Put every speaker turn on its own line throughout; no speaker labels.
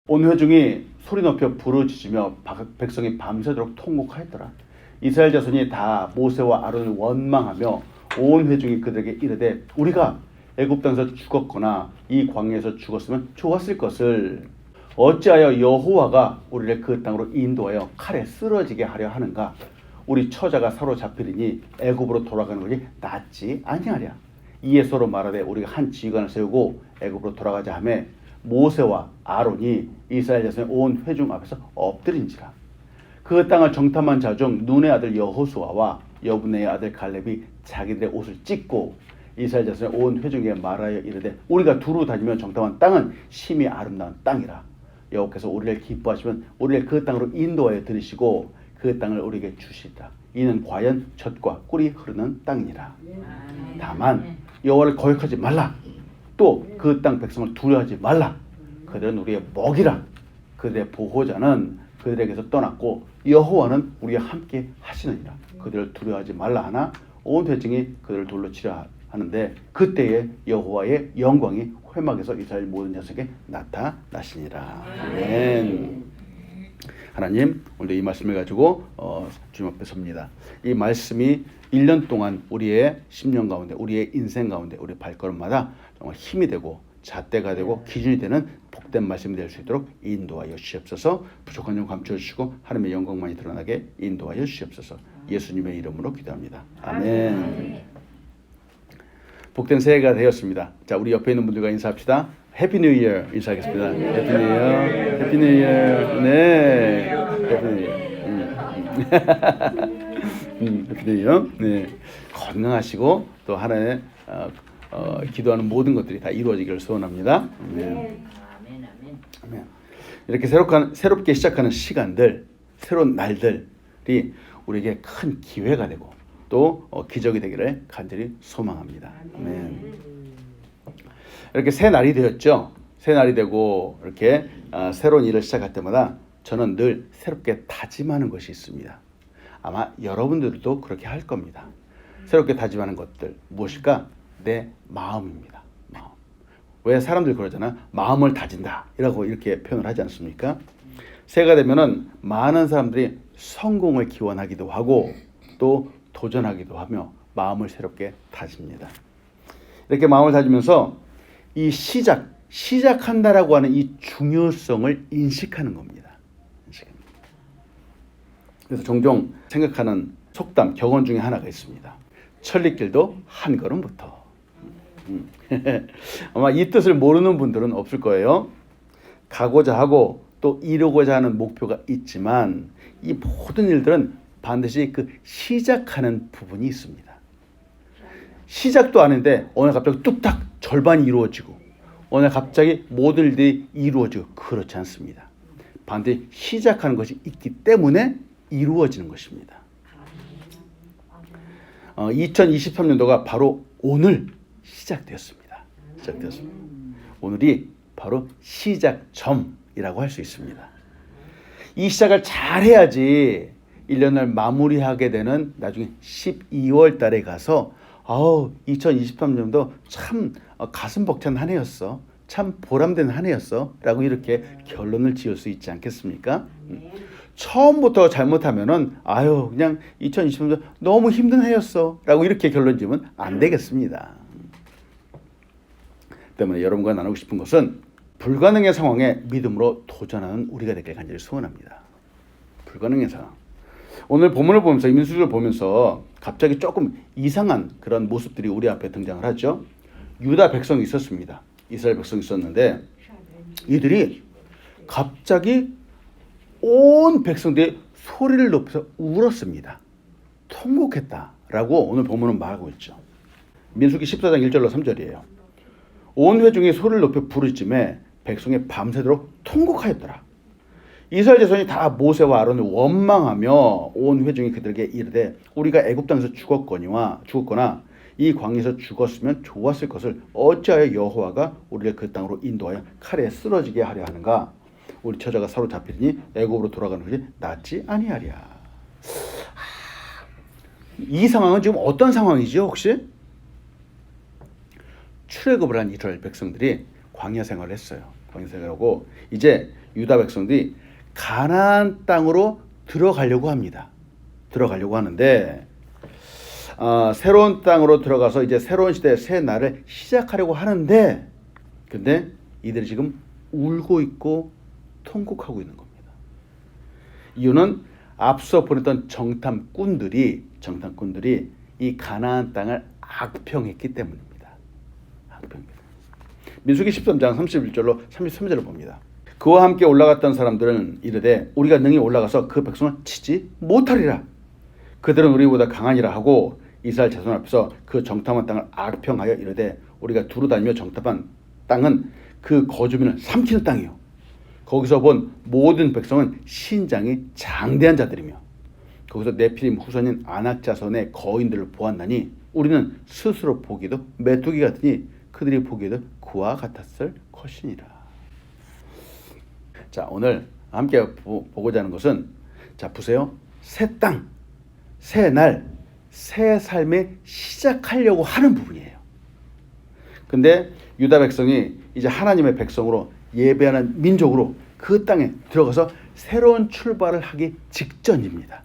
온 회중이 소리 높여 부르짖으며 백성이 밤새도록 통곡하였더라. 이스라엘 자손이 다 모세와 아론을 원망하며 온 회중이 그들에게 이르되 우리가 애굽 땅에서 죽었거나 이 광야에서 죽었으면 좋았을 것을 어찌하여 여호와가 우리를 그 땅으로 인도하여 칼에 쓰러지게 하려 하는가. 우리 처자가 사로잡히리니 애굽으로 돌아가는 것이 낫지 아니하랴. 이에 서로 말하되 우리가 한 지휘관을 세우고 애굽으로 돌아가자 하며 모세와 아론이 이스라엘 자손의 온 회중 앞에서 엎드린지라. 그 땅을 정탐한 자 중 눈의 아들 여호수아와 여분의 아들 갈렙이 자기들의 옷을 찢고 이스라엘 자손의 온 회중에게 말하여 이르되 우리가 두루 다니며 정탐한 땅은 심히 아름다운 땅이라. 여호와께서 우리를 기뻐하시면 우리를 그 땅으로 인도하여 들이시고 그 땅을 우리에게 주시리라. 이는 과연 젖과 꿀이 흐르는 땅이니라. 다만 여호와를 거역하지 말라. 또 그 땅 백성을 두려워하지 말라. 그들은 우리의 먹이라. 그들의 보호자는 그들에게서 떠났고 여호와는 우리와 함께 하시느니라. 그들을 두려워하지 말라 하나 온 회중이 그들을 돌로 치려 하는데 그때에 여호와의 영광이 회막에서 이스라엘 모든 자손에게 나타나시니라. 아멘. 하나님, 오늘도 이 말씀을 가지고 주님 앞에 섭니다. 이 말씀이 1년 동안 우리의 심령 가운데, 우리의 인생 가운데, 우리 발걸음마다 정말 힘이 되고 잣대가 되고 기준이 되는 복된 말씀이 될 수 있도록 인도하여 주시옵소서. 부족한 점 감춰주시고 하나님의 영광만이 드러나게 인도하여 주시옵소서. 예수님의 이름으로 기도합니다. 아멘. 복된 새해가 되었습니다. 자, 우리 옆에 있는 분들과 인사합시다. 해피 뉴 이어 인사하겠습니다. 해피 뉴 이어. 해피 뉴 이어. 네. 해피 뉴 이어. 해피 뉴 이어. 네. 건강하시고 또 하나의 기도하는 모든 것들이 다 이루어지기를 소원합니다. 아멘. 아멘. 이렇게 새롭게 시작하는 시간들, 새로운 날들이 우리에게 큰 기회가 되고 또 기적이 되기를 간절히 소망합니다. 아멘. 이렇게 새 날이 되었죠. 새 날이 되고 이렇게 새로운 일을 시작할 때마다 저는 늘 새롭게 다짐하는 것이 있습니다. 아마 여러분들도 그렇게 할 겁니다. 새롭게 다짐하는 것들 무엇일까? 내 마음입니다. 마음. 왜 사람들 그러잖아. 마음을 다진다 이라고 이렇게 표현을 하지 않습니까? 새해가 되면은 많은 사람들이 성공을 기원하기도 하고 또 도전하기도 하며 마음을 새롭게 다집니다. 이렇게 마음을 다지면서 이 시작한다라고 하는 이 중요성을 인식하는 겁니다. 그래서 종종 생각하는 속담, 격언 중에 하나가 있습니다. 천리길도 한 걸음부터. 아마 이 뜻을 모르는 분들은 없을 거예요. 가고자 하고 또 이루고자 하는 목표가 있지만 이 모든 일들은 반드시 그 시작하는 부분이 있습니다. 시작도 아닌데 어느 날 갑자기 뚝딱 절반이 이루어지고 어느 날 갑자기 모든 일들이 이루어지고 그렇지 않습니다. 반드시 시작하는 것이 있기 때문에 이루어지는 것입니다. 2023년도가 바로 오늘 시작되었습니다. 오늘이 바로 시작점이라고 할 수 있습니다. 이 시작을 잘 해야지 1년을 마무리하게 되는 나중에 12월 달에 가서 2023년도 참 가슴 벅찬 한 해였어. 참 보람된 한 해였어. 라고 이렇게 결론을 지을 수 있지 않겠습니까? 처음부터 잘못하면은 그냥 2023년 너무 힘든 해였어. 라고 이렇게 결론 지으면 안 되겠습니다. 때문에 여러분과 나누고 싶은 것은 불가능의 상황에 믿음으로 도전하는 우리가 되길 간절히 소원합니다. 불가능의 상황. 오늘 본문을 보면서 민수기를 보면서 갑자기 조금 이상한 그런 모습들이 우리 앞에 등장을 하죠. 유다 백성이 있었습니다. 이스라엘 백성이 있었는데 이들이 갑자기 온 백성들이 소리를 높여서 울었습니다. 통곡했다라고 오늘 본문은 말하고 있죠. 민수기 14장 1절로 3절이에요. 온 회중이 소리를 높여 부르짖음에 백성이 밤새도록 통곡하였더라. 이스라엘 자손이 다 모세와 아론을 원망하며 온 회중이 그들에게 이르되 우리가 애굽 땅에서 죽었거나 이 광야에서 죽었으면 좋았을 것을 어찌하여 여호와가 우리를 그 땅으로 인도하여 칼에 쓰러지게 하려 하는가. 우리 처자가 사로잡히니 애굽으로 돌아가는 것이 낫지 아니하랴. 이 상황은 지금 어떤 상황이죠 혹시? 출애굽을 한 이스라엘 백성들이 광야 생활을 했어요. 번성하고 이제 유다 백성들이 가나안 땅으로 들어가려고 합니다. 들어가려고 하는데 새로운 땅으로 들어가서 이제 새로운 시대의 새 날을 시작하려고 하는데 근데 이들이 지금 울고 있고 통곡하고 있는 겁니다. 이유는 앞서 보냈던 정탐꾼들이 이 가나안 땅을 악평했기 때문입니다. 악평입니다. 민수기 13장 31절로 33절을 봅니다. 그와 함께 올라갔던 사람들은 이르되 우리가 능히 올라가서 그 백성을 치지 못하리라. 그들은 우리보다 강하니라 하고 이스라엘 자손 앞에서 그 정탐한 땅을 악평하여 이르되 우리가 두루 다니며 정탐한 땅은 그 거주민을 삼키는 땅이요 거기서 본 모든 백성은 신장이 장대한 자들이며 거기서 네피림 후손인 아낙 자손의 거인들을 보았나니 우리는 스스로 보기에도 메뚜기 같으니 그들이 보기에도 그와 같았을 것이니라. 자, 오늘 함께 보고자 하는 것은 자 보세요. 새 땅, 새 날, 새 삶에 시작하려고 하는 부분이에요. 근데 유다 백성이 이제 하나님의 백성으로 예배하는 민족으로 그 땅에 들어가서 새로운 출발을 하기 직전입니다.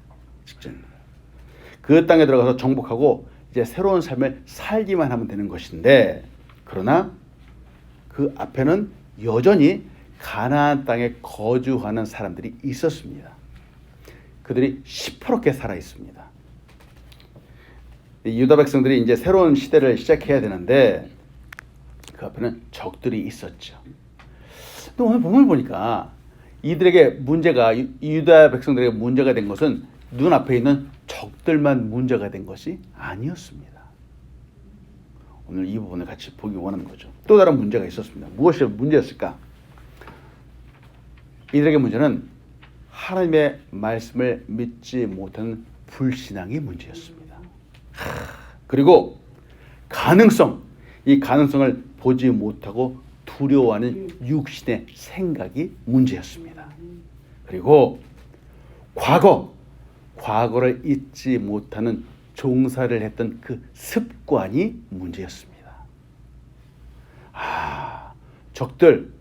그 땅에 들어가서 정복하고 이제 새로운 삶을 살기만 하면 되는 것인데 그러나 그 앞에는 여전히 가나안 땅에 거주하는 사람들이 있었습니다. 그들이 시퍼렇게 살아 있습니다. 유다 백성들이 이제 새로운 시대를 시작해야 되는데 그 앞에는 적들이 있었죠. 근데 오늘 본문을 보니까 이들에게 문제가 유다 백성들에게 문제가 된 것은 눈앞에 있는 적들만 문제가 된 것이 아니었습니다. 오늘 이 부분을 같이 보기 원하는 거죠. 또 다른 문제가 있었습니다. 무엇이 문제였을까? 이들에게 문제는 하나님의 말씀을 믿지 못하는 불신앙이 문제였습니다. 그리고 이 가능성을 보지 못하고 두려워하는 육신의 생각이 문제였습니다. 그리고 과거를 잊지 못하는 종사를 했던 그 습관이 문제였습니다. 적들,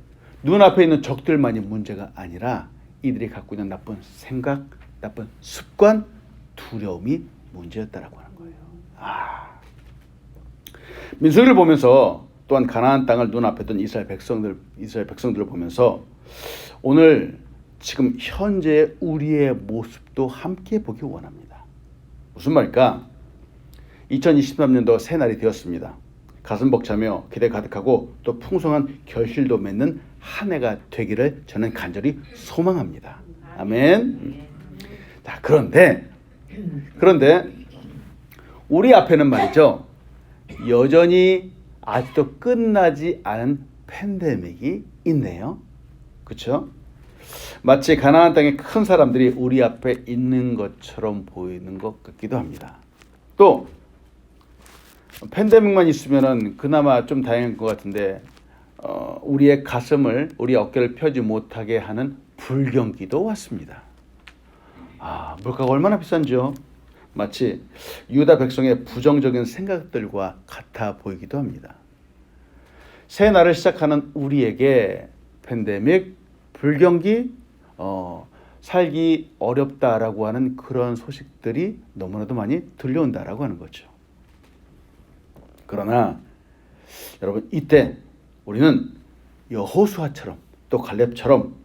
눈앞에 있는 적들만이 문제가 아니라 이들이 갖고 있는 나쁜 생각, 나쁜 습관, 두려움이 문제였다라고 하는 거예요. 민수기를 보면서 또한 가나안 땅을 눈앞에 둔 이스라엘 백성들을 보면서 오늘 지금 현재의 우리의 모습도 함께 보기 원합니다. 무슨 말일까? 2023년도 새날이 되었습니다. 가슴 벅차며 기대 가득하고 또 풍성한 결실도 맺는 한 해가 되기를 저는 간절히 소망합니다. 아멘. 자, 그런데 우리 앞에는 말이죠. 여전히 아직도 끝나지 않은 팬데믹이 있네요. 그렇죠? 마치 가나안 땅의 큰 사람들이 우리 앞에 있는 것처럼 보이는 것 같기도 합니다. 또 팬데믹만 있으면은 그나마 좀 다행인 것 같은데 우리의 우리 어깨를 펴지 못하게 하는 불경기도 왔습니다. 물가가 얼마나 비싼지요? 마치 유다 백성의 부정적인 생각들과 같아 보이기도 합니다. 새 날을 시작하는 우리에게 팬데믹, 불경기, 살기 어렵다라고 하는 그런 소식들이 너무나도 많이 들려온다라고 하는 거죠. 그러나 여러분 이때 우리는 여호수아처럼 또 갈렙처럼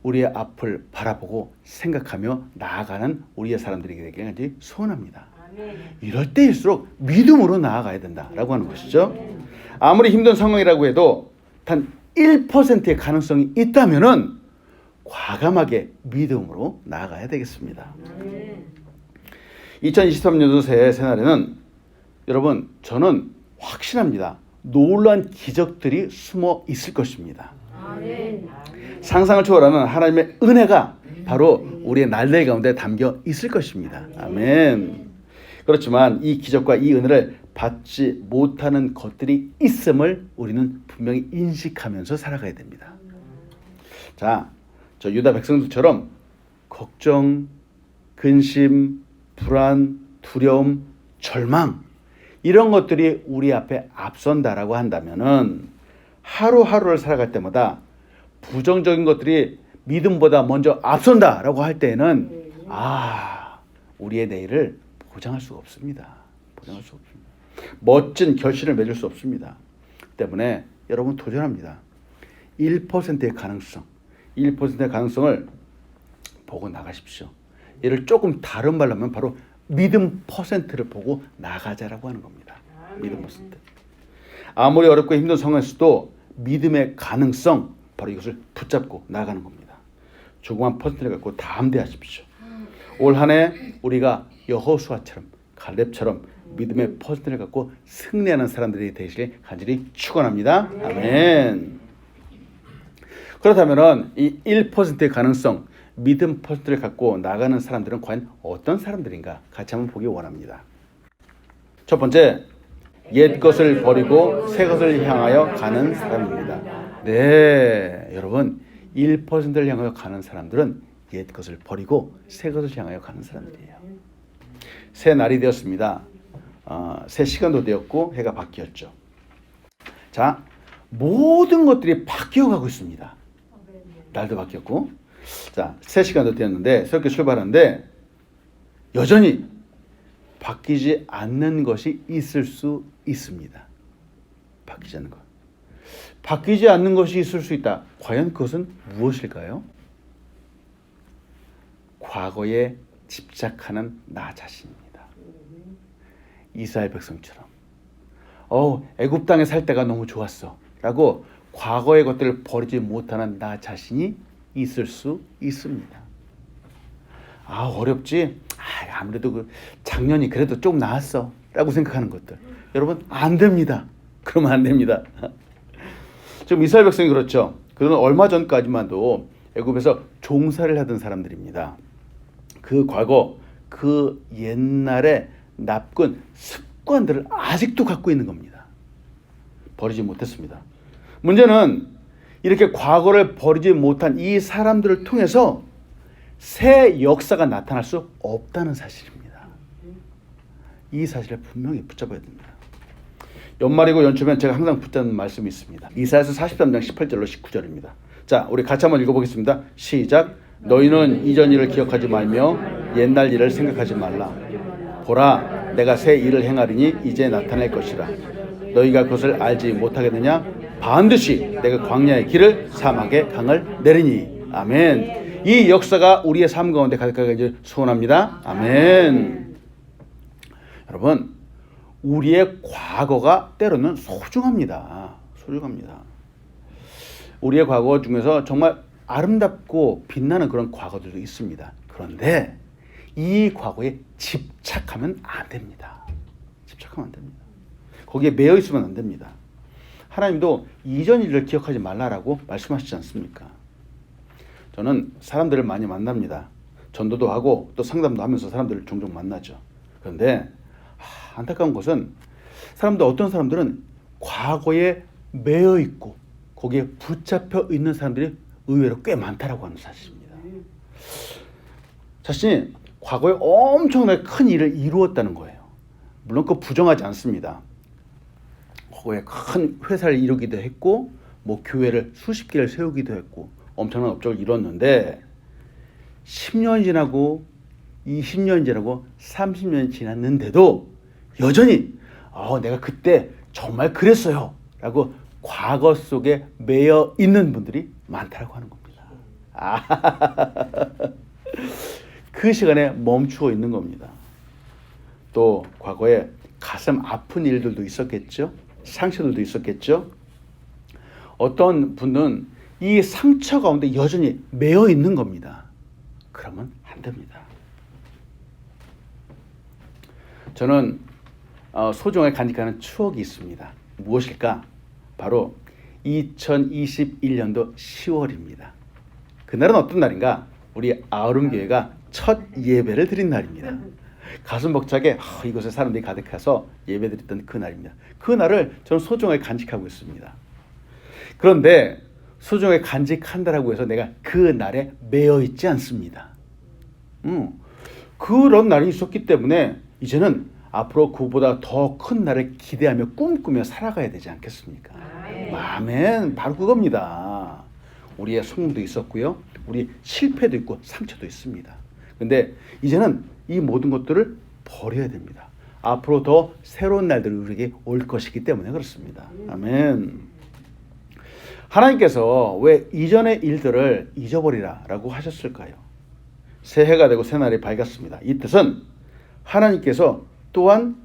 우리의 앞을 바라보고 생각하며 나아가는 우리의 사람들이 되기를 소원합니다. 이럴 때일수록 믿음으로 나아가야 된다라고 하는 것이죠. 아무리 힘든 상황이라고 해도 단 1%의 가능성이 있다면은 과감하게 믿음으로 나아가야 되겠습니다. 2023년도 새날에는 여러분 저는 확신합니다. 놀라운 기적들이 숨어 있을 것입니다. 상상을 초월하는 하나님의 은혜가 바로 우리의 날들 가운데 담겨 있을 것입니다. 아멘. 그렇지만 이 기적과 이 은혜를 받지 못하는 것들이 있음을 우리는 분명히 인식하면서 살아가야 됩니다. 자, 저 유다 백성들처럼 걱정, 근심, 불안, 두려움, 절망 이런 것들이 우리 앞에 앞선다라고 한다면은 하루하루를 살아갈 때마다 부정적인 것들이 믿음보다 먼저 앞선다라고 할 때에는 우리의 내일을 보장할 수가 없습니다. 보장할 수 없습니다. 멋진 결실을 맺을 수 없습니다. 때문에 여러분 도전합니다. 1%의 가능성, 1%의 가능성을 보고 나가십시오. 얘를 조금 다른 말로 하면 바로 믿음 퍼센트를 보고 나가자라고 하는 겁니다. 믿음 퍼센트. 아무리 어렵고 힘든 상황에서도 믿음의 가능성, 바로 이것을 붙잡고 나가는 겁니다. 조그만 퍼센트를 갖고 담대하십시오. 올 한 해 우리가 여호수아처럼 갈렙처럼 믿음의 퍼센트를 갖고 승리하는 사람들이 되시길 간절히 축원합니다. 아멘. 그렇다면 이 1%의 가능성, 믿음 퍼센트를 갖고 나가는 사람들은 과연 어떤 사람들인가 같이 한번 보기 원합니다. 첫 번째, 옛 것을 버리고 새 것을 향하여 가는 사람입니다. 네, 여러분 1%를 향하여 가는 사람들은 옛 것을 버리고 새 것을 향하여 가는 사람들이에요. 새 날이 되었습니다. 새 시간도 되었고 해가 바뀌었죠. 자, 모든 것들이 바뀌어가고 있습니다. 날도 바뀌었고, 자, 새 시간도 되었는데 새롭게 출발하는데 여전히 바뀌지 않는 것이 있을 수 있습니다. 바뀌지 않는 것. 바뀌지 않는 것이 있을 수 있다. 과연 그것은 무엇일까요? 과거에 집착하는 나 자신입니다. 이스라엘 백성처럼 애굽 땅에 살 때가 너무 좋았어 라고 과거의 것들을 버리지 못하는 나 자신이 있을 수 있습니다. 어렵지? 아무래도 그 작년이 그래도 좀 나았어 라고 생각하는 것들, 여러분 안 됩니다. 그러면 안 됩니다. 지금 이스라엘 백성이 그렇죠. 그들은 얼마 전까지만도 애굽에서 종살이를 하던 사람들입니다. 그 과거, 그 옛날에 나쁜 습관들을 아직도 갖고 있는 겁니다. 버리지 못했습니다. 문제는 이렇게 과거를 버리지 못한 이 사람들을 통해서 새 역사가 나타날 수 없다는 사실입니다. 이 사실을 분명히 붙잡아야 됩니다. 연말이고 연초면 제가 항상 붙잡는 말씀이 있습니다. 이사야서 43장 18절로 19절입니다. 자, 우리 같이 한번 읽어보겠습니다. 시작. 너희는 이전 일을 기억하지 말며 옛날 일을 생각하지 말라. 보라, 내가 새 일을 행하리니 이제 나타날 것이라. 너희가 그것을 알지 못하겠느냐? 반드시 내가 광야의 길을 사막의 강을 내리니. 아멘. 이 역사가 우리의 삶 가운데 가득하게 소원합니다. 아멘. 여러분, 우리의 과거가 때로는 소중합니다. 소중합니다. 우리의 과거 중에서 정말 아름답고 빛나는 그런 과거들도 있습니다. 그런데 이 과거에 집착하면 안 됩니다. 집착하면 안 됩니다. 거기에 매여 있으면 안 됩니다. 하나님도 이전 일을 기억하지 말라라고 말씀하시지 않습니까? 저는 사람들을 많이 만납니다. 전도도 하고 또 상담도 하면서 사람들을 종종 만나죠. 그런데 안타까운 것은 어떤 사람들은 과거에 매여 있고 거기에 붙잡혀 있는 사람들이 의외로 꽤 많다라고 하는 사실입니다. 자신이 과거에 엄청나게 큰 일을 이루었다는 거예요. 물론 그거 부정하지 않습니다. 과거에 큰 회사를 이루기도 했고 교회를 수십 개를 세우기도 했고 엄청난 업적을 이뤘는데 10년이 지나고 20년이 지나고 30년이 지났는데도 여전히 내가 그때 정말 그랬어요 라고 과거 속에 매여 있는 분들이 많다고 하는 겁니다. 그 시간에 멈추어 있는 겁니다. 또 과거에 가슴 아픈 일들도 있었겠죠. 상처들도 있었겠죠. 어떤 분은 이 상처 가운데 여전히 매여 있는 겁니다. 그러면 안 됩니다. 저는 소중하게 간직하는 추억이 있습니다. 무엇일까? 바로 2021년도 10월입니다. 그날은 어떤 날인가? 우리 아우름교회가 첫 예배를 드린 날입니다. 가슴 벅차게 이곳에 사람들이 가득해서 예배드렸던 그 날입니다. 그 날을 저는 소중하게 간직하고 있습니다. 그런데 소중하게 간직한다라고 해서 내가 그 날에 매여 있지 않습니다. 그런 날이 있었기 때문에 이제는 앞으로 그보다 더 큰 날을 기대하며 꿈꾸며 살아가야 되지 않겠습니까? 아멘. 바로 그겁니다. 우리의 성공도 있었고요. 우리 실패도 있고 상처도 있습니다. 근데 이제는 이 모든 것들을 버려야 됩니다. 앞으로 더 새로운 날들이 우리에게 올 것이기 때문에 그렇습니다. 아멘. 하나님께서 왜 이전의 일들을 잊어버리라 라고 하셨을까요? 새해가 되고 새날이 밝았습니다. 이 뜻은 하나님께서 또한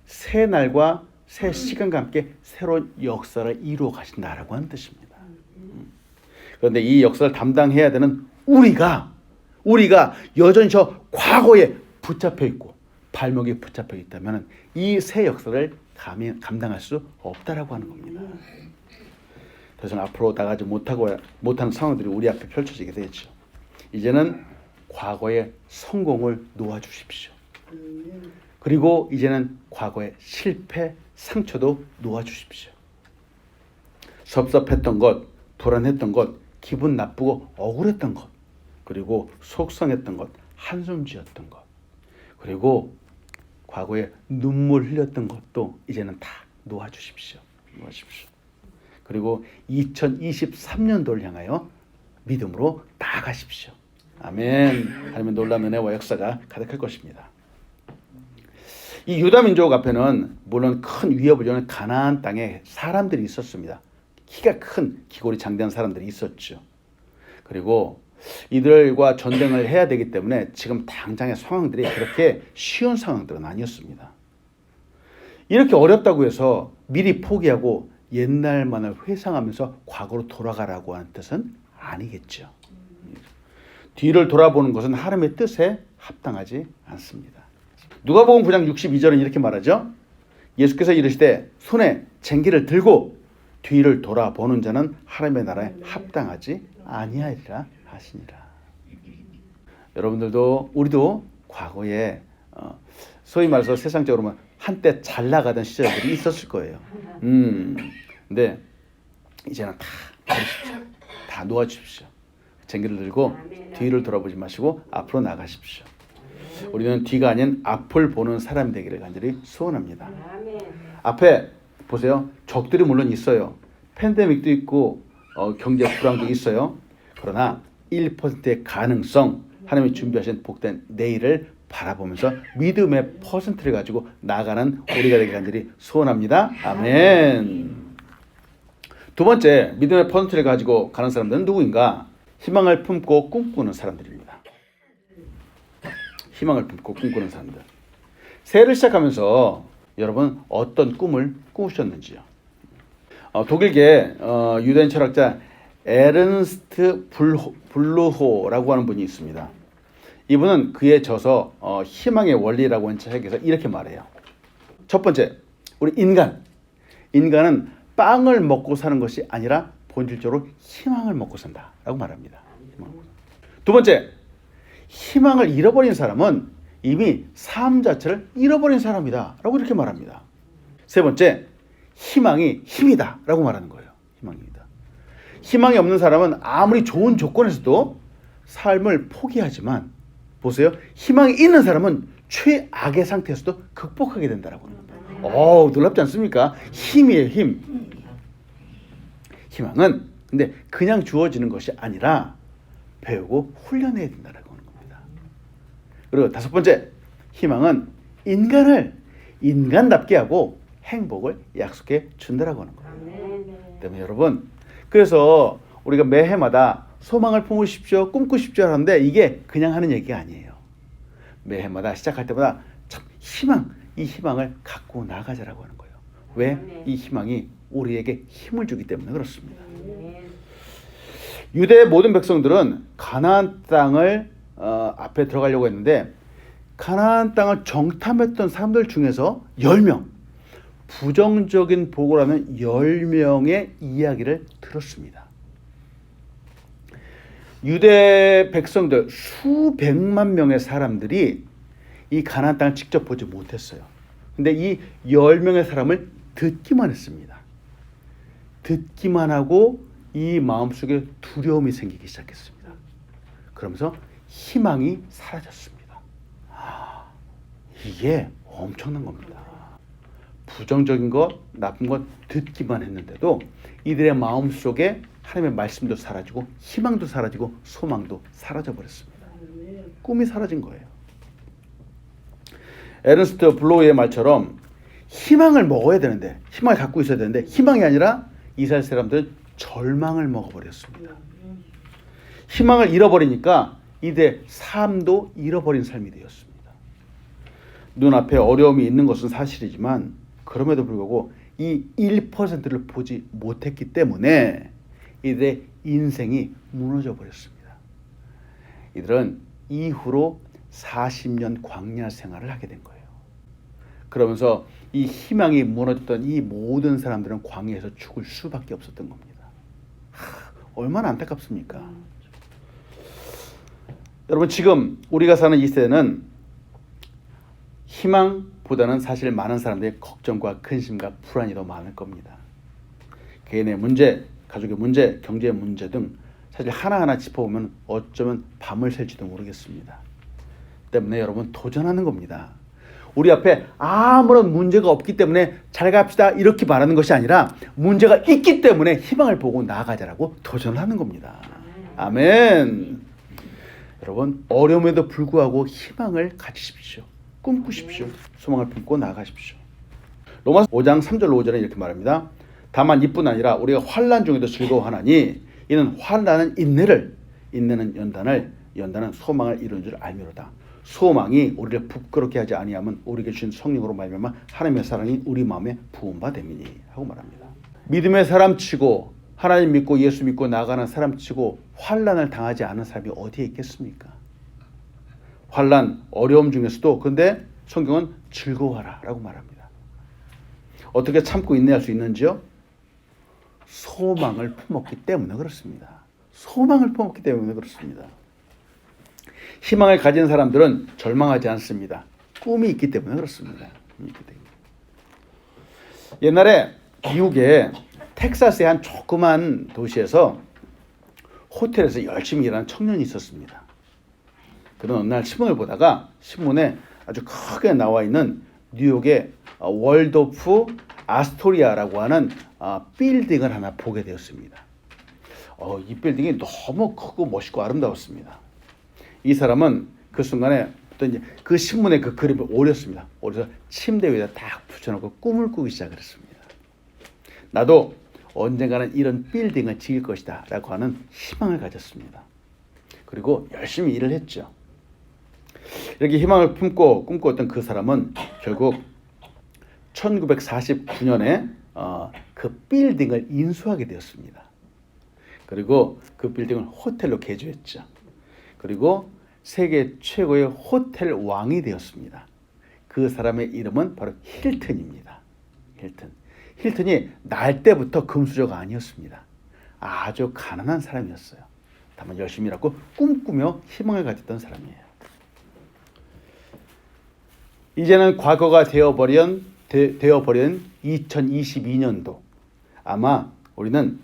새날과 새 시간과 함께 새로운 역사를 이루어 가신다라고 하는 뜻입니다. 그런데 이 역사를 담당해야 되는 우리가 여전히 저 과거에 붙잡혀 있고 발목에 붙잡혀 있다면 이 새 역사를 감당할 수 없다라고 하는 겁니다. 더 이상 앞으로 나가지 못하는 상황들이 우리 앞에 펼쳐지게 되죠. 이제는 과거의 성공을 놓아주십시오. 그리고 이제는 과거의 실패, 상처도 놓아주십시오. 섭섭했던 것, 불안했던 것, 기분 나쁘고 억울했던 것, 그리고 속상했던 것, 한숨 지었던 것, 그리고 과거에 눈물 흘렸던 것도 이제는 다 놓아주십시오. 그리고 2023년도를 향하여 믿음으로 나아가십시오. 아멘. 하나님의 놀라운 은혜와 역사가 가득할 것입니다. 이 유다 민족 앞에는 물론 큰 위협을 주는 가나안 땅에 사람들이 있었습니다. 키가 큰 기골이 장대한 사람들이 있었죠. 그리고 이들과 전쟁을 해야 되기 때문에 지금 당장의 상황들이 그렇게 쉬운 상황들은 아니었습니다. 이렇게 어렵다고 해서 미리 포기하고 옛날만을 회상하면서 과거로 돌아가라고 하는 뜻은 아니겠죠. 뒤를 돌아보는 것은 하나님의 뜻에 합당하지 않습니다. 누가복음 9장 62절은 이렇게 말하죠. 예수께서 이르시되 손에 쟁기를 들고 뒤를 돌아보는 자는 하나님의 나라에 합당하지 아니하리라 하시니라. 여러분들도 우리도 과거에 소위 말해서 세상적으로 보면 한때 잘 나가던 시절들이 있었을 거예요. 근데 이제는 다 버리십시오. 다 놓아주십시오. 쟁기를 들고 뒤를 돌아보지 마시고 앞으로 나가십시오. 우리는 뒤가 아닌 앞을 보는 사람이 되기를 간절히 소원합니다. 앞에 보세요. 적들이 물론 있어요. 팬데믹도 있고 경제 불황도 있어요. 그러나 1%의 가능성, 하나님이 준비하신 복된 내일을 바라보면서 믿음의 퍼센트를 가지고 나가는 우리가 되기를 간절히 소원합니다. 아멘. 두 번째, 믿음의 퍼센트를 가지고 가는 사람들은 누구인가? 희망을 품고 꿈꾸는 사람들입니다. 희망을 품고 꿈꾸는 사람들. 새해를 시작하면서 여러분 어떤 꿈을 꾸셨는지요? 독일계 유대인 철학자 에른스트 블루호라고 하는 분이 있습니다. 이분은 그의 저서 희망의 원리라고 하는 책에서 이렇게 말해요. 첫 번째, 우리 인간은 빵을 먹고 사는 것이 아니라 본질적으로 희망을 먹고 산다라고 말합니다. 두 번째, 희망을 잃어버린 사람은 이미 삶 자체를 잃어버린 사람이다 라고 이렇게 말합니다. 세 번째, 희망이 힘이다 라고 말하는 거예요. 희망이 없는 사람은 아무리 좋은 조건에서도 삶을 포기하지만 보세요. 희망이 있는 사람은 최악의 상태에서도 극복하게 된다라고 하는 겁니다. 놀랍지 않습니까? 힘이에요, 힘. 희망은 근데 그냥 주어지는 것이 아니라 배우고 훈련해야 된다라고 하는 겁니다. 그리고 다섯 번째, 희망은 인간을 인간답게 하고 행복을 약속해 준다라고 하는 거예요. 때문에 여러분, 그래서 우리가 매해마다 소망을 품으십시오, 꿈꾸십시오 하는데 이게 그냥 하는 얘기가 아니에요. 매해마다 시작할 때마다 참 이 희망을 갖고 나가자라고 하는 거예요. 왜? 이 희망이 우리에게 힘을 주기 때문에 그렇습니다. 유대의 모든 백성들은 가나안 땅을 앞에 들어가려고 했는데 가나안 땅을 정탐했던 사람들 중에서 10명, 부정적인 보고라는 10명의 이야기를 들었습니다. 유대 백성들 수백만 명의 사람들이 이 가나안 땅을 직접 보지 못했어요. 근데 이 10명의 사람을 듣기만 했습니다. 듣기만 하고 이 마음속에 두려움이 생기기 시작했습니다. 그러면서 희망이 사라졌습니다. 이게 엄청난 겁니다. 부정적인 것, 나쁜 것 듣기만 했는데도 이들의 마음속에 하나님의 말씀도 사라지고 희망도 사라지고 소망도 사라져 버렸습니다. 꿈이 사라진 거예요. 에른스트 블로우의 말처럼 희망을 먹어야 되는데, 희망을 갖고 있어야 되는데 희망이 아니라 이스라엘 사람들은 절망을 먹어버렸습니다. 희망을 잃어버리니까 이들의 삶도 잃어버린 삶이 되었습니다. 눈앞에 어려움이 있는 것은 사실이지만 그럼에도 불구하고 이 1%를 보지 못했기 때문에 이들의 인생이 무너져 버렸습니다. 이들은 이후로 40년 광야 생활을 하게 된 거예요. 그러면서 이 희망이 무너졌던 이 모든 사람들은 광야에서 죽을 수밖에 없었던 겁니다. 얼마나 안타깝습니까? 여러분, 지금 우리가 사는 이 세대는 희망보다는 사실 많은 사람들의 걱정과 근심과 불안이 더 많을 겁니다. 개인의 문제, 가족의 문제, 경제의 문제 등 사실 하나하나 짚어보면 어쩌면 밤을 샐지도 모르겠습니다. 때문에 여러분 도전하는 겁니다. 우리 앞에 아무런 문제가 없기 때문에 잘 갑시다 이렇게 말하는 것이 아니라 문제가 있기 때문에 희망을 보고 나아가자라고 도전하는 겁니다. 아멘. 여러분, 어려움에도 불구하고 희망을 가지십시오. 꿈꾸십시오. 소망을 품고 나아가십시오. 로마서 5장 3절 5절에 이렇게 말합니다. 다만 이뿐 아니라 우리가 환난 중에도 즐거워하나니 이는 환난은 인내를, 인내는 연단을, 연단은 소망을 이루는 줄 알미로다. 소망이 우리를 부끄럽게 하지 아니하면 우리에게 주신 성령으로 말미암아 하나님의 사랑이 우리 마음에 부음바 됨이니 하고 말합니다. 믿음의 사람치고 하나님 믿고 예수 믿고 나가는 사람치고 환난을 당하지 않은 사람이 어디에 있겠습니까? 환난, 어려움 중에서도 근데 성경은 즐거워하라 라고 말합니다. 어떻게 참고 인내할 수 있는지요? 소망을 품었기 때문에 그렇습니다. 소망을 품었기 때문에 그렇습니다. 희망을 가진 사람들은 절망하지 않습니다. 꿈이 있기 때문에 그렇습니다. 옛날에 미국의 텍사스의 한 조그만 도시에서 호텔에서 열심히 일하는 청년이 있었습니다. 그런 어느 날 신문을 보다가 신문에 아주 크게 나와 있는 뉴욕의 월도프 아스토리아라고 하는 빌딩을 하나 보게 되었습니다. 이 빌딩이 너무 크고 멋있고 아름다웠습니다. 이 사람은 그 순간에 또 이제 그 신문에 그 그림을 오렸습니다. 오려서 침대 위에다 딱 붙여놓고 꿈을 꾸기 시작했습니다. 나도 언젠가는 이런 빌딩을 지을 것이다 라고 하는 희망을 가졌습니다. 그리고 열심히 일을 했죠. 이렇게 희망을 품고 꿈꾸었던 그 사람은 결국 1949년에 그 빌딩을 인수하게 되었습니다. 그리고 그 빌딩을 호텔로 개조했죠. 그리고 세계 최고의 호텔 왕이 되었습니다. 그 사람의 이름은 바로 힐튼입니다. 힐튼이 날 때부터 금수저가 아니었습니다. 아주 가난한 사람이었어요. 다만 열심히 일하고 꿈꾸며 희망을 가졌던 사람이에요. 이제는 과거가 되어버린 2022년도, 아마 우리는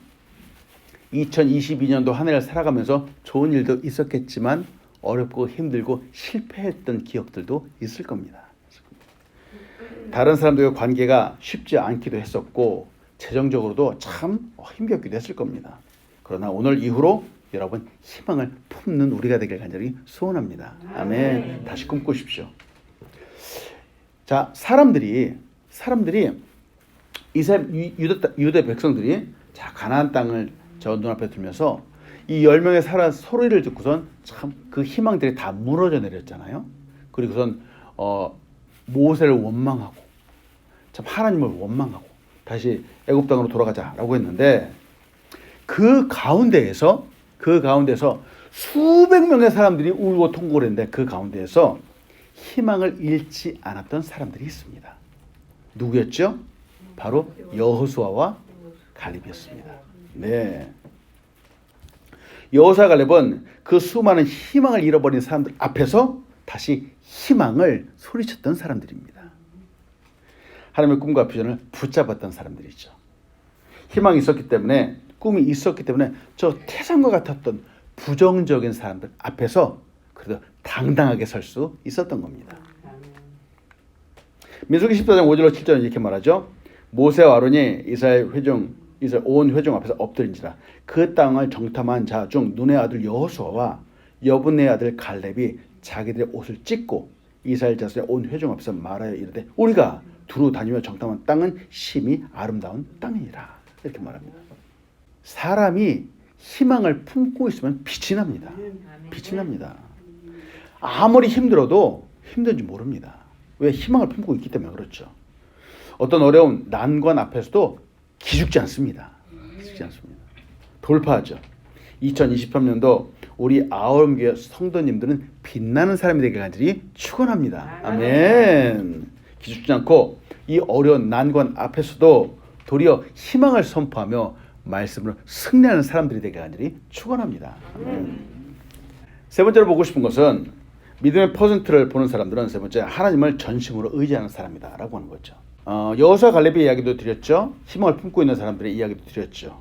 2022년도 한 해를 살아가면서 좋은 일도 있었겠지만 어렵고 힘들고 실패했던 기억들도 있을 겁니다. 다른 사람들과 관계가 쉽지 않기도 했었고 재정적으로도 참 힘겹기도 했을 겁니다. 그러나 오늘 이후로 여러분 희망을 품는 우리가 되길 간절히 소원합니다. 아멘. 다시 꿈꾸십시오. 자, 사람들이 이스라엘 유대 백성들이 자 가나안 땅을 저 눈앞에 두면서 이 10명의 사람 소리를 듣고선 참 그 희망들이 다 무너져 내렸잖아요. 그리고선 모세를 원망하고 참 하나님을 원망하고 다시 애굽 땅으로 돌아가자라고 했는데 그 가운데에서 수백 명의 사람들이 울고 통곡을 했는데 그 가운데에서 희망을 잃지 않았던 사람들이 있습니다. 누구였죠? 바로 여호수아와 갈렙이었습니다. 네. 여호수아 갈렙은 그 수많은 희망을 잃어버린 사람들 앞에서 다시 희망을 소리쳤던 사람들입니다. 하나님의 꿈과 비전을 붙잡았던 사람들이죠. 희망이 있었기 때문에, 꿈이 있었기 때문에 저 태산과 같았던 부정적인 사람들 앞에서 그래도 당당하게 설 수 있었던 겁니다. 민수기 14장 5절로 7절은 이렇게 말하죠. 모세와 아론이 이스라엘 온 회중 앞에서 엎드린지라 그 땅을 정탐한 자 중 눈의 아들 여호수아와 여분의 아들 갈렙이 자기들의 옷을 찢고 이스라엘 자손의 온 회중 앞에서 말하여 이르되 우리가 두루 다니며 정탐한 땅은 심히 아름다운 땅이니라. 이렇게 말합니다. 사람이 희망을 품고 있으면 빛이 납니다. 빛이 납니다. 아무리 힘들어도 힘든지 모릅니다. 왜? 희망을 품고 있기 때문에 그렇죠. 어떤 어려운 난관 앞에서도 기죽지 않습니다. 기죽지 않습니다. 돌파하죠. 2023년도 우리 아울교회 성도님들은 빛나는 사람이 되길 간절히 축원합니다. 아멘. 기죽지 않고 이 어려운 난관 앞에서도 도리어 희망을 선포하며 말씀으로 승리하는 사람들이 되길 간절히 축원합니다. 세 번째로 보고 싶은 것은 믿음의 퍼센트를 보는 사람들은 세 번째 하나님을 전심으로 의지하는 사람이다라고 하는 거죠. 여호수아 갈렙의 이야기도 드렸죠. 희망을 품고 있는 사람들의 이야기도 드렸죠.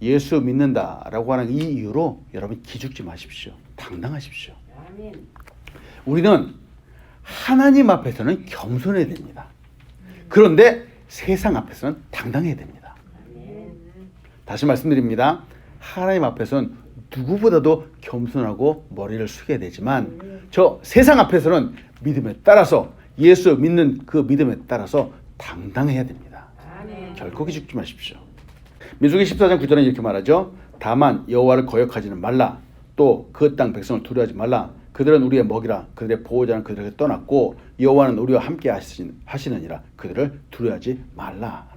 예수 믿는다라고 하는 이 이유로 여러분 기죽지 마십시오. 당당하십시오. 우리는 하나님 앞에서는 겸손해야 됩니다. 그런데 세상 앞에서는 당당해야 됩니다. 다시 말씀드립니다. 하나님 앞에서는 누구보다도 겸손하고 머리를 숙여야 되지만 저 세상 앞에서는 믿음에 따라서 예수 믿는 그 믿음에 따라서 당당해야 됩니다. 결코 기죽지 마십시오. 민수기 14장 9절은 이렇게 말하죠. 다만 여호와를 거역하지는 말라. 또 그 땅 백성을 두려워하지 말라. 그들은 우리의 먹이라. 그들의 보호자는 그들에게 떠났고 여호와는 우리와 함께 하시느니라. 그들을 두려워하지 말라.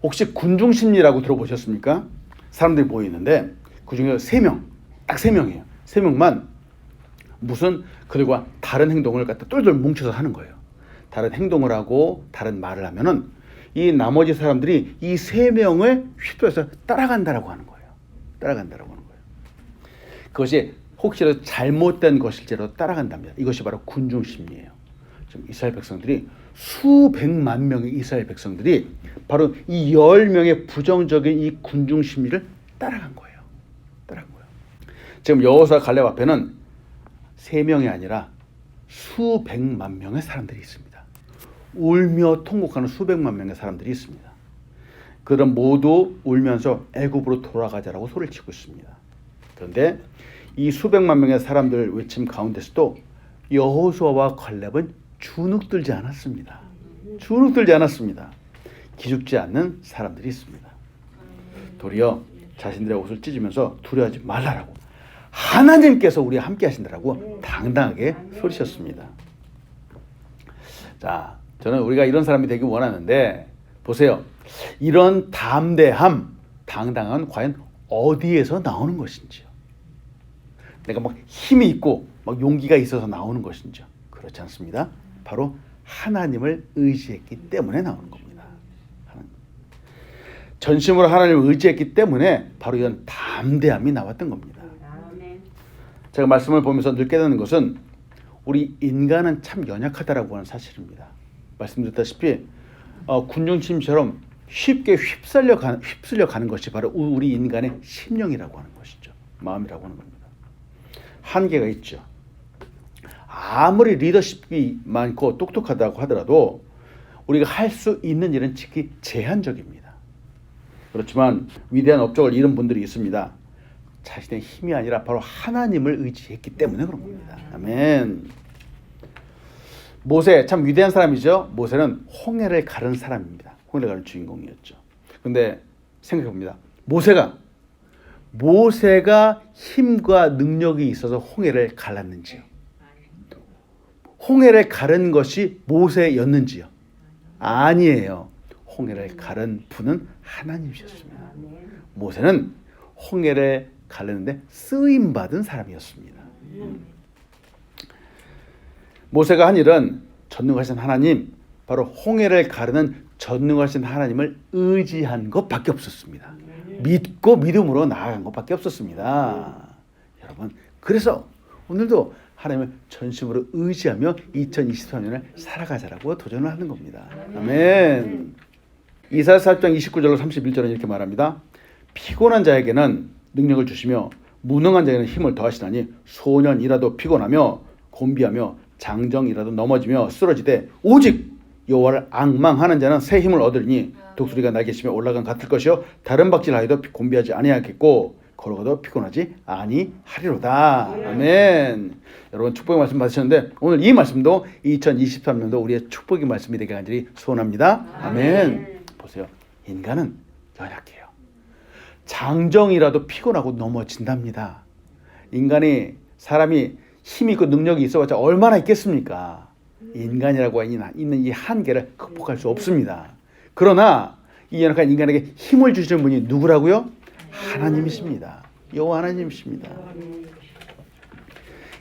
혹시 군중심리라고 들어보셨습니까? 사람들이 모여 있는데 그중에 3명, 딱 3명이에요. 3명만 무슨 그들과 다른 행동을 갖다 똘똘 뭉쳐서 하는 거예요. 다른 행동을 하고 다른 말을 하면은 이 나머지 사람들이 이 3명을 휩쓸어서 따라간다라고 하는 거예요. 따라간다라고 하는 거예요. 그것이 혹시라도 잘못된 것일지라도 따라간답니다. 이것이 바로 군중심리예요. 지금 이스라엘 백성들이 수백만 명의 이스라엘 백성들이 바로 이 10명의 부정적인 이 군중심리를 따라간 거예요. 따라간 거예요. 지금 여호수아 갈렙 앞에는 3명이 아니라 수백만 명의 사람들이 있습니다. 울며 통곡하는 수백만 명의 사람들이 있습니다. 그들은 모두 울면서 애굽으로 돌아가자라고 소리를 치고 있습니다. 그런데 이 수백만 명의 사람들 외침 가운데서도 여호수아와 갈렙은 주눅들지 않았습니다. 주눅들지 않았습니다. 기죽지 않는 사람들이 있습니다. 도리어 자신들의 옷을 찢으면서 두려워하지 말라라고 하나님께서 우리와 함께 하신다라고 당당하게 소리쳤습니다. 자, 저는 우리가 이런 사람이 되길 원하는데 보세요. 이런 담대함, 당당한 과연 어디에서 나오는 것인지요? 내가 막 힘이 있고 막 용기가 있어서 나오는 것인지요? 그렇지 않습니다. 바로 하나님을 의지했기 때문에 나오는 겁니다. 전심으로 하나님을 의지했기 때문에 바로 이런 담대함이 나왔던 겁니다. 제가 말씀을 보면서 늘 깨닫는 것은 우리 인간은 참 연약하다라고 하는 사실입니다. 말씀드렸다시피 군중심처럼 쉽게 휩쓸려 가는 것이 바로 우리 인간의 심령이라고 하는 것이죠. 마음이라고 하는 겁니다. 한계가 있죠. 아무리 리더십이 많고 똑똑하다고 하더라도 우리가 할 수 있는 일은 특히 제한적입니다. 그렇지만 위대한 업적을 이룬 분들이 있습니다. 자신의 힘이 아니라 바로 하나님을 의지했기 때문에 그런 겁니다. 아멘. 모세 참 위대한 사람이죠. 모세는 홍해를 가른 사람입니다. 홍해를 가른 주인공이었죠. 근데 생각해 봅니다. 모세가 힘과 능력이 있어서 홍해를 갈랐는지요? 홍해를 가른 것이 모세였는지요? 아니에요. 홍해를 가른 분은 하나님이셨습니다. 모세는 홍해를 가르는데 쓰임받은 사람이었습니다. 모세가 한 일은 전능하신 하나님, 바로 홍해를 가르는 전능하신 하나님을 의지한 것밖에 없었습니다. 믿고 믿음으로 나아간 것밖에 없었습니다. 여러분, 그래서 오늘도 하나님을 전심으로 의지하며 2023년을 살아가자라고 도전을 하는 겁니다. 아멘. 이사야 4장 29절로 31절은 이렇게 말합니다. 피곤한 자에게는 능력을 주시며 무능한 자에게는 힘을 더하시나니 소년이라도 피곤하며 곤비하며 장정이라도 넘어지며 쓰러지되 오직 여호와를 앙망하는 자는 새 힘을 얻으리니 독수리가 날개 심에 올라간 같을 것이요 다른 박질하여도 곤비하지 아니하겠고 걸어가도 피곤하지 아니하리로다. 아멘. 여러분 축복의 말씀 받으셨는데 오늘 이 말씀도 2023년도 우리의 축복의 말씀이 되게 간절히 소원합니다. 아멘. 보세요. 인간은 연약해요. 장정이라도 피곤하고 넘어진답니다. 인간이 사람이 힘이 있고 능력이 있어봤자 얼마나 있겠습니까? 인간이라고 있는 이 한계를 극복할 수 없습니다. 그러나 이 연약한 인간에게 힘을 주시는 분이 누구라고요? 하나님이십니다. 여호와 하나님이십니다.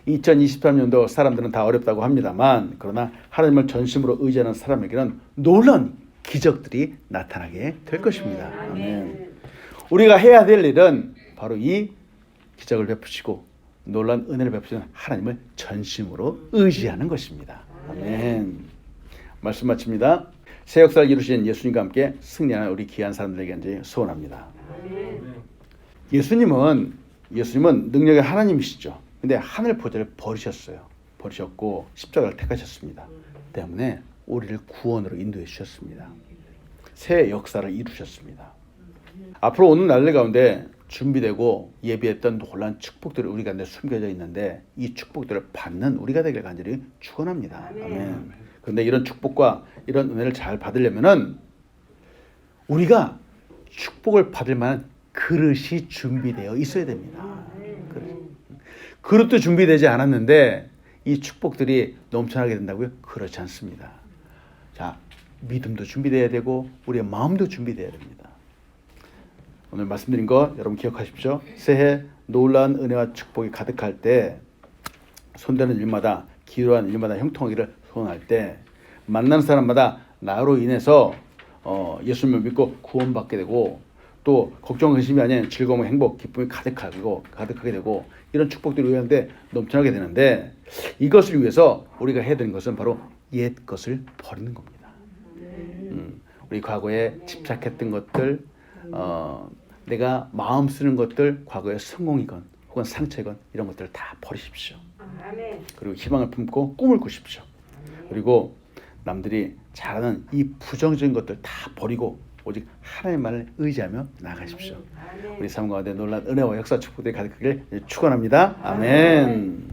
2023년도 사람들은 다 어렵다고 합니다만 그러나 하나님을 전심으로 의지하는 사람에게는 놀라운 기적들이 나타나게 될 것입니다. 아멘. 우리가 해야 될 일은 바로 이 기적을 베푸시고 놀라운 은혜를 베푸시는 하나님을 전심으로 의지하는 것입니다. 아멘. 말씀 마칩니다. 새 역사를 이루신 예수님과 함께 승리하는 우리 귀한 사람들에게 이제 소원합니다. 예수님은 능력의 하나님이시죠. 근데 하늘 보좌를 버리셨고 십자가를 택하셨습니다. 때문에 우리를 구원으로 인도해 주셨습니다. 새 역사를 이루셨습니다. 앞으로 오는 날들 가운데 준비되고 예비했던 놀라운 축복들이 우리 가운데 숨겨져 있는데 이 축복들을 받는 우리가 되길 간절히 축원합니다. 아멘. 그런데 이런 축복과 이런 은혜를 잘 받으려면은 우리가 축복을 받을 만한 그릇이 준비되어 있어야 됩니다. 그릇도 준비되지 않았는데 이 축복들이 넘쳐나게 된다고요? 그렇지 않습니다. 자, 믿음도 준비되어야 되고 우리의 마음도 준비되어야 됩니다. 오늘 말씀드린 거 여러분 기억하십시오. 새해 놀라운 은혜와 축복이 가득할 때 손대는 일마다 기도하는 일마다 형통하기를 소원할 때 만나는 사람마다 나로 인해서 예수님을 믿고 구원받게 되고 또 걱정 의심이 아닌 즐거움, 행복, 기쁨이 가득하게 되고 이런 축복들이 우리한테 넘쳐나게 되는데 이것을 위해서 우리가 해야 되는 것은 바로 옛 것을 버리는 겁니다. 우리 과거에 집착했던 것들, 내가 마음 쓰는 것들, 과거의 성공이건 혹은 상처이건 이런 것들을 다 버리십시오. 그리고 희망을 품고 꿈을 꾸십시오. 그리고 남들이 잘하는 이 부정적인 것들 다 버리고 오직 하나님만을 의지하며 나가십시오. 우리 삶 가운데 놀라운 은혜와 역사 축복들이 가득하길 축원합니다. 아멘.